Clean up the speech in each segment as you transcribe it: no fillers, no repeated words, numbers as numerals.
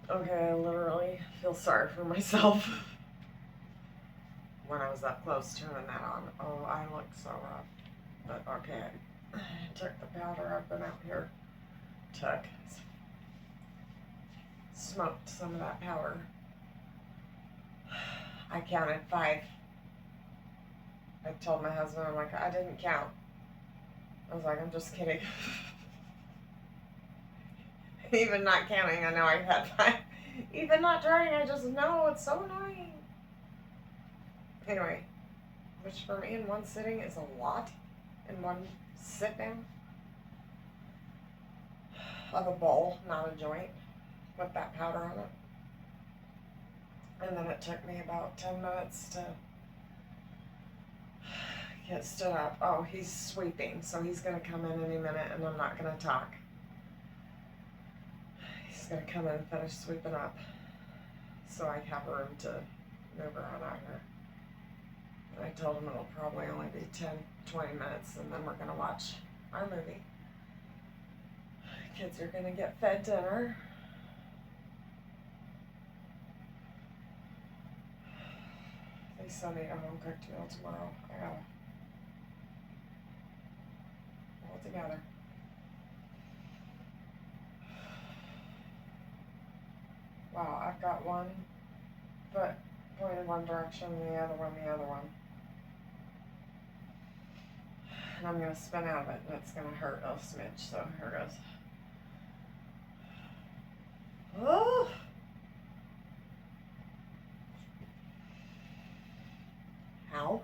Okay, I literally feel sorry for myself when I was that close turning that on. Oh, I looked so rough. But okay, I took the powder. I've been out here, smoked some of that powder. I counted 5. I told my husband, I'm like, I didn't count. I was like, I'm just kidding. Even not counting, I know I had 5. Even not trying, I just know it's so annoying. Anyway, which for me in one sitting is a lot. In one sit down of a bowl, not a joint, with that powder on it. And then it took me about 10 minutes to get stood up. Oh, he's sweeping, so he's going to come in any minute, and I'm not going to talk. He's going to come in and finish sweeping up, so I have room to move around out here. And I told him it'll probably only be 10, 20 minutes, and then we're going to watch our movie. Kids are going to get fed dinner. They still need a home cooked meal tomorrow. I gotta pull it together. Wow, I've got one foot pointed one direction, the other one the other one. And I'm gonna spin out of it, and it's gonna hurt a smidge, so here it goes. Oh! Ow.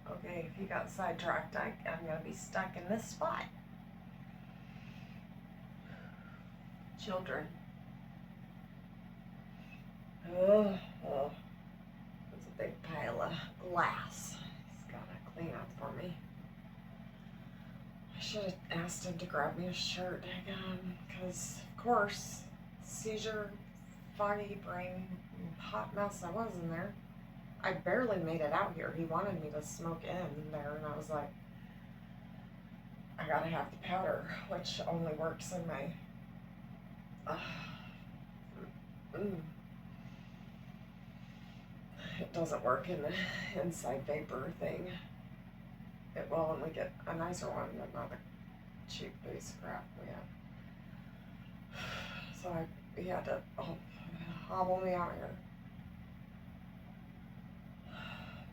Okay, if you got sidetracked, I'm gonna be stuck in this spot. Children. Oh. It's a big pile of glass. He's gotta clean up for me. I should have asked him to grab me a shirt again, because, of course, seizure, foggy brain, hot mess I was in there. I barely made it out here. He wanted me to smoke in there, and I was like, I gotta have the powder, which only works in my it doesn't work in the inside vapor thing. It will only get a nicer one, but not a cheap piece of crap. Yeah. So he had to hobble me out here.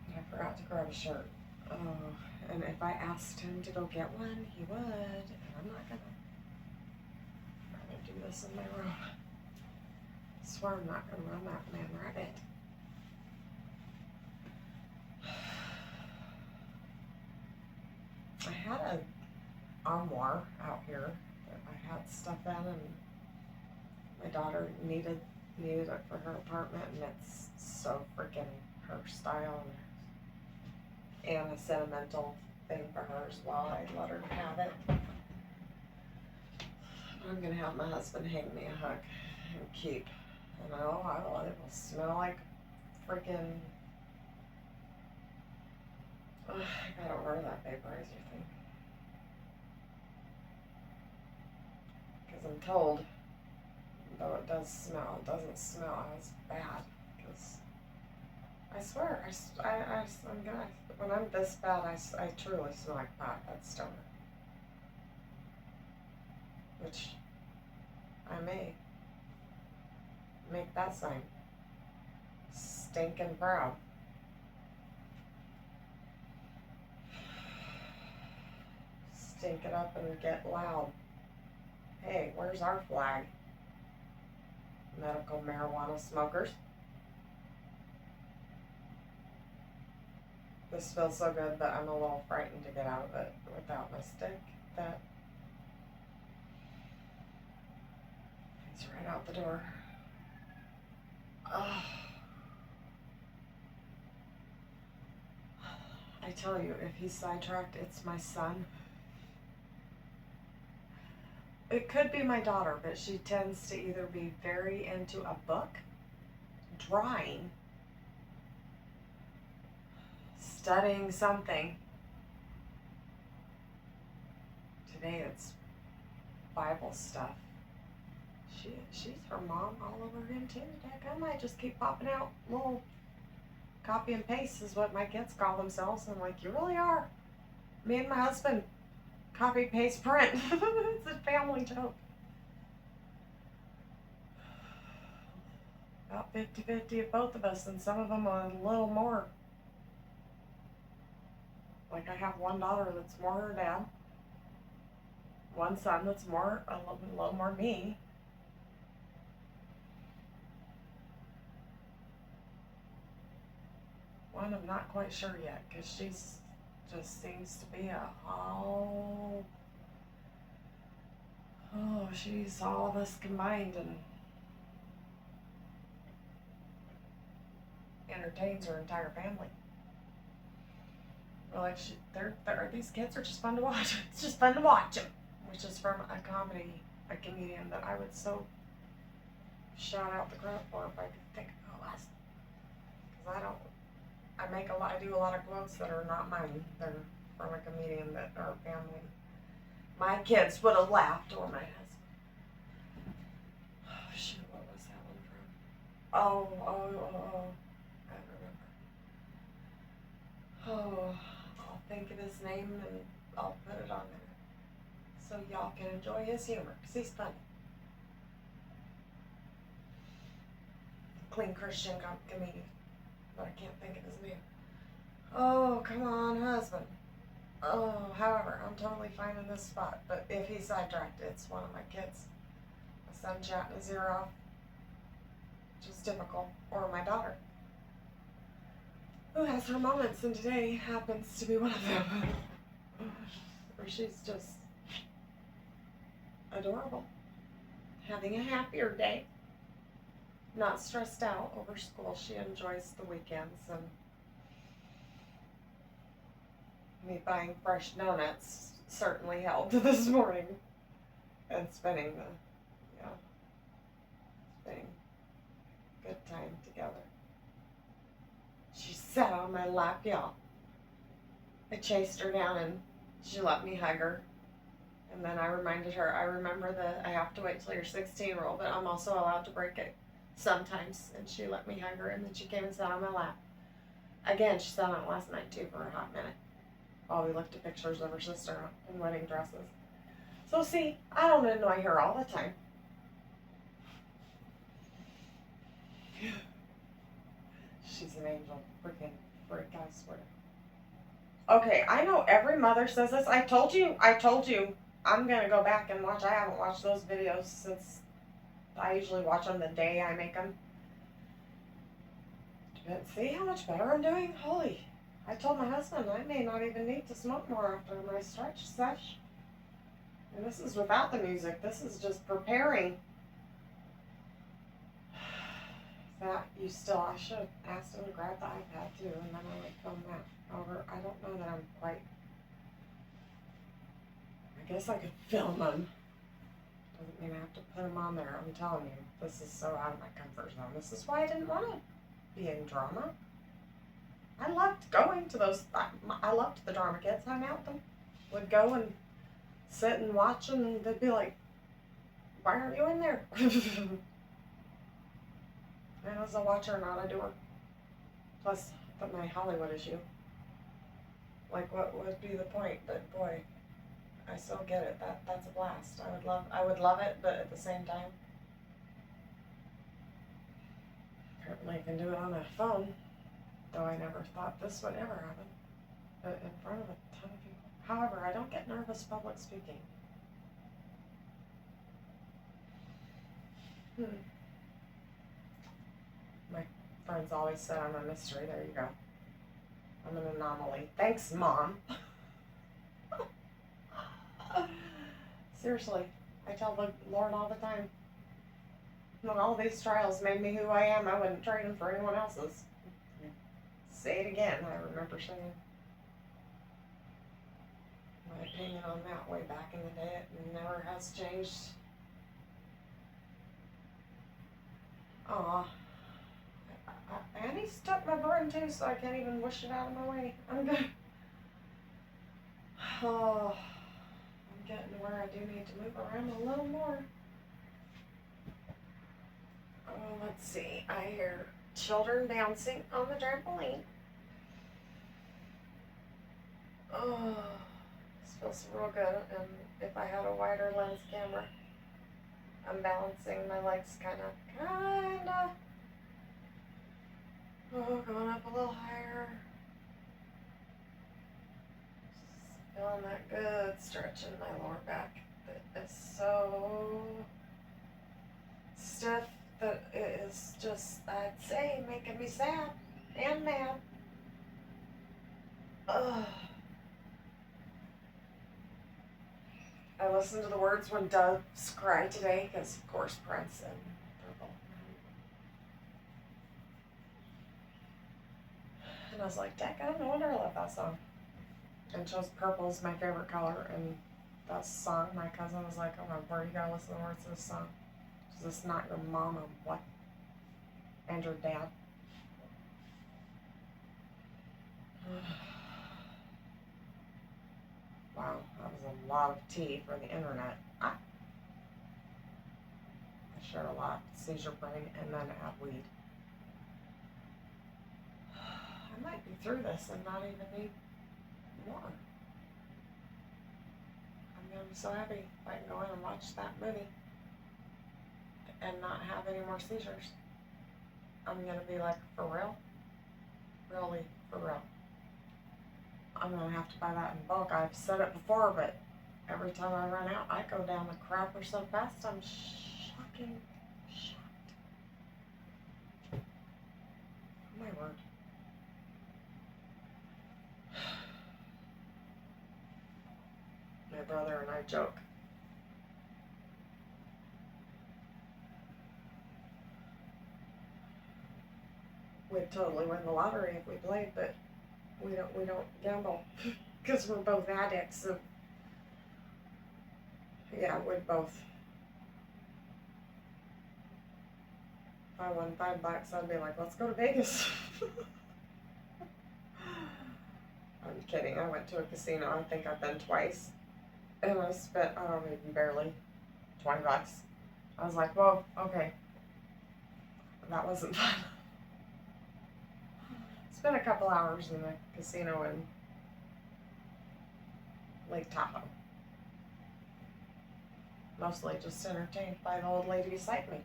But I forgot to grab a shirt. Oh, and if I asked him to go get one, he would. And I'm not gonna do this in my room. I swear I'm not gonna run that man rabbit. I had an armoire out here that I had stuff in, and my daughter needed it for her apartment, and it's so freaking her style and a sentimental thing for her as well. I let her have it. I'm gonna have my husband hang me a hook and keep. And it will smell like freaking. I gotta order that vaporizer thing. Because I'm told, though it does smell, it doesn't smell as bad. Because I swear, I'm gonna, when I'm this bad, I truly smell like pot. That's stoner. Which I may make that sign. Stinking proud. Stink it up and get loud. Hey, where's our flag? Medical marijuana smokers. This feels so good, but I'm a little frightened to get out of it without my stick. That he's right out the door. Oh. I tell you, if he's sidetracked, it's my son. It could be my daughter, but she tends to either be very into a book, drawing, studying something. Today it's Bible stuff. She's her mom all over again too. Heck, I might just keep popping out little copy and paste is what my kids call themselves. I'm like, you really are. Me and my husband copy, paste, print. It's a family joke. About 50-50 of both of us, and some of them a little more. Like I have one daughter that's more her dad. One son that's a little more me. One I'm not quite sure yet, because she's just seems to be she's all of us combined and entertains her entire family. Well, like these kids are just fun to watch. It's just fun to watch them, which is from a comedian that I would so shout out the crowd for if I could think of the last. Because I do a lot of quotes that are not mine. They're from a comedian that our family, my kids would have laughed, or my husband. Oh shoot, what was that one from? Oh, I remember. Oh, I'll think of his name and I'll put it on there so y'all can enjoy his humor, because he's funny. Clean Christian comedian, but I can't think of his name. Oh, come on, husband. Oh, however, I'm totally fine in this spot, but if he's sidetracked, it's one of my kids. My son chatting his ear off, which is typical, or my daughter, who has her moments, and today happens to be one of them, where she's just adorable, having a happier day, not stressed out over school. She enjoys the weekends, and me buying fresh donuts certainly helped this morning, and spending good time together. She sat on my lap, y'all. I chased her down and she let me hug her. And then I reminded her, I remember I have to wait till you're 16 rule, but I'm also allowed to break it sometimes. And she let me hug her, and then she came and sat on my lap. Again, she sat on it last night too for a hot minute while we looked at pictures of her sister in wedding dresses. So see, I don't annoy her all the time. She's an angel. Freaking freak, I swear. Okay, I know every mother says this. I told you. I'm going to go back and watch. I haven't watched those videos since I usually watch them the day I make them. But see how much better I'm doing? Holy. I told my husband I may not even need to smoke more after my stretch sesh. And this is without the music. This is just preparing. I should have asked him to grab the iPad too, and then I would film that. However, I don't know that I'm quite. I guess I could film them. Doesn't mean I have to put them on there. I'm telling you, this is so out of my comfort zone. This is why I didn't want to be in drama. I loved going to those. I loved the drama kids. Hung out with them. Would go and sit and watch them, and they'd be like, "Why aren't you in there?" And I was a watcher, not a doer. Plus, my Hollywood issue. Like, what would be the point? But boy, I still get it. That's a blast. I would love it, but at the same time, apparently I can do it on a phone. Though I never thought this would ever happen. But in front of a ton of people. However, I don't get nervous public speaking. My friends always said I'm a mystery. There you go. I'm an anomaly. Thanks, Mom. Seriously, I tell the Lord all the time. When all these trials made me who I am, I wouldn't trade them for anyone else's. Say it again, I remember saying. My opinion on that way back in the day, it never has changed. Aw. Annie's stuck my burn too, so I can't even wish it out of my way. I'm good. Oh, I'm getting to where I do need to move around a little more. Oh, let's see. I hear children dancing on the trampoline. Oh, this feels real good. And if I had a wider lens camera, I'm balancing my legs kinda. Oh, going up a little higher. Just feeling that good stretch in my lower back. That is so stiff that it is just, I'd say, making me sad and mad. Ugh. I listened to the words when doves cry today, because of course Prince and Purple. And I was like, Dad, no wonder I love that song. And chose purple's my favorite color, and that song, my cousin was like, oh my word, you gotta listen to the words of this song. Is this not your mom or what? And your dad? Wow, that was a lot of tea for the internet. I shared a lot. Seizure brain and then add weed. I might be through this and not even need more. I'm going to be so happy if I can go in and watch that movie and not have any more seizures. I'm going to be like, for real? Really, for real. I'm going to have to buy that in bulk. I've said it before, but every time I run out, I go down the crapper so fast, I'm shocked. Oh my word. My brother and I joke. We'd totally win the lottery if we played, but we don't gamble because we're both addicts. So yeah, we'd both. If I won $5, I'd be like, let's go to Vegas. I'm kidding. I went to a casino. I think I've been twice, and I spent, I don't even barely $20. I was like, well, okay, that wasn't fun. Spent a couple hours in the casino in Lake Tahoe. Mostly just entertained by the old lady beside me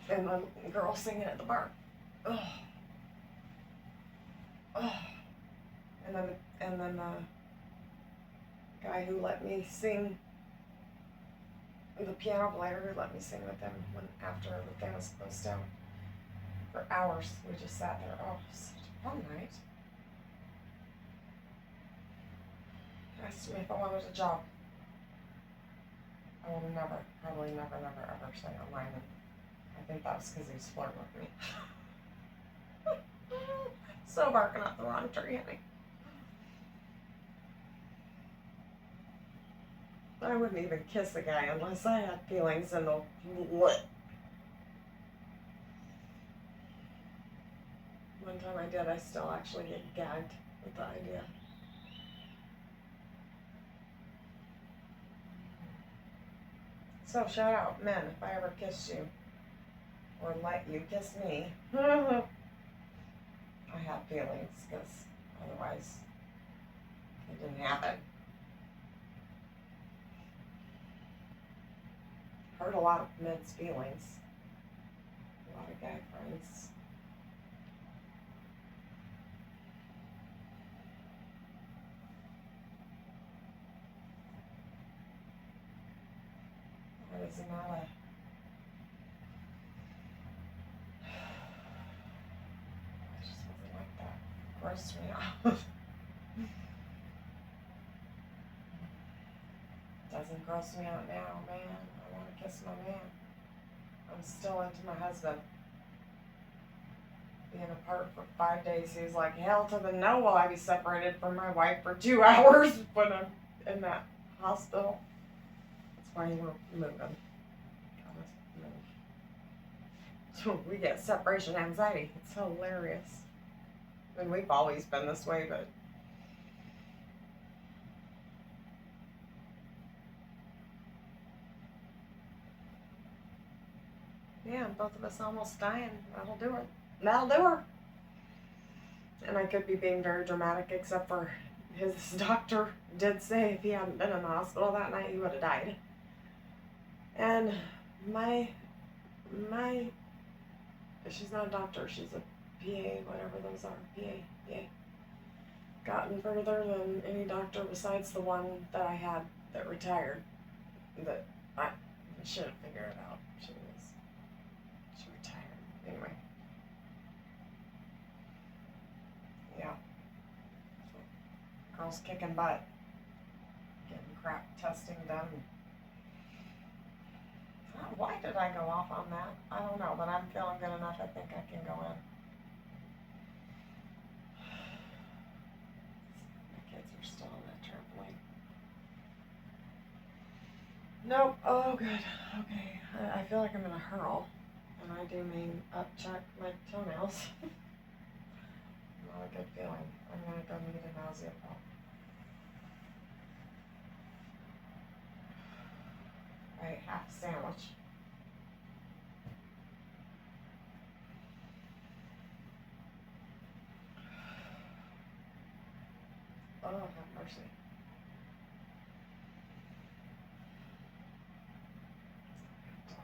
and the girl singing at the bar. Ugh. Ugh. And then the guy who let me sing, the piano player who let me sing with him when after everything was closed down. For hours, we just sat there. Oh, such a fun night. Asked me if I wanted a job. I will never, probably never, ever say online. And I think that was because he was flirting with me. So barking up the wrong tree, honey. I wouldn't even kiss a guy unless I had feelings in the lip. One time I did, I still actually get gagged with the idea. So shout out, men, if I ever kissed you, or let you kiss me, I had feelings, because otherwise it didn't happen. Hurt a lot of men's feelings. A lot of guy friends. That is not a... I just wasn't like that. Grossed me out. Doesn't gross me out now, man. I want to kiss my man. I'm still into my husband. Being apart for 5 days, he's like, hell to the no will I be separated from my wife for 2 hours when I'm in that hospital. That's why we're moving. So we get separation anxiety. It's hilarious. I mean, we've always been this way, but yeah, again, both of us almost dying. That'll do it. That'll do her. And I could be being very dramatic, except for his doctor did say if he hadn't been in the hospital that night, he would have died. And she's not a doctor, she's a PA, whatever those are, PA. Gotten further than any doctor besides the one that I had that retired. That I should have figured it out. She retired. Anyway. Yeah. Girl's kicking butt. Getting crap testing done. Why did I go off on that? I don't know, but I'm feeling good enough. I think I can go in. My kids are still on that trampoline. Nope. Oh, good. Okay. I feel like I'm in a hurl, and I do mean upchuck my toenails. Not a good feeling. I'm gonna go need a nausea pill. I ate half a sandwich. Oh, have mercy.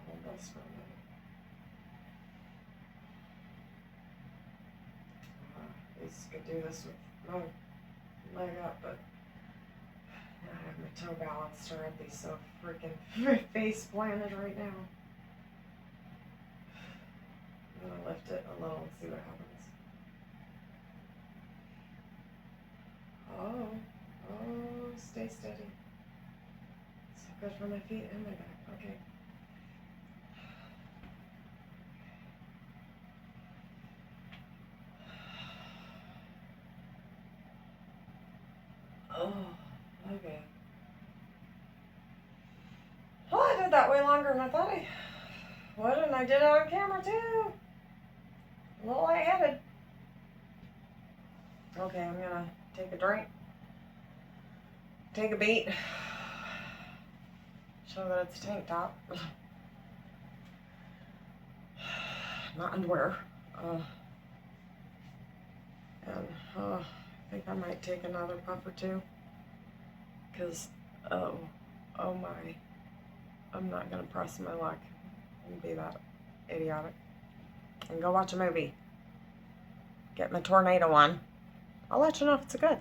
Hold this for a minute. At least I could do this with my leg up, but I have my toe balanced, or I'd be so freaking face planted right now. I'm gonna lift it a little and see what happens. Oh, stay steady. So good for my feet and my back. Okay. Oh, okay. Well, I did that way longer than I thought I would, and I did it on camera too. A little lightheaded. Okay, I'm gonna take a drink, take a beat, show that it's a tank top, not underwear, and I think I might take another puff or two, because, oh my, I'm not gonna press my luck and be that idiotic, and go watch a movie, get my tornado on. I'll let you know if it's good.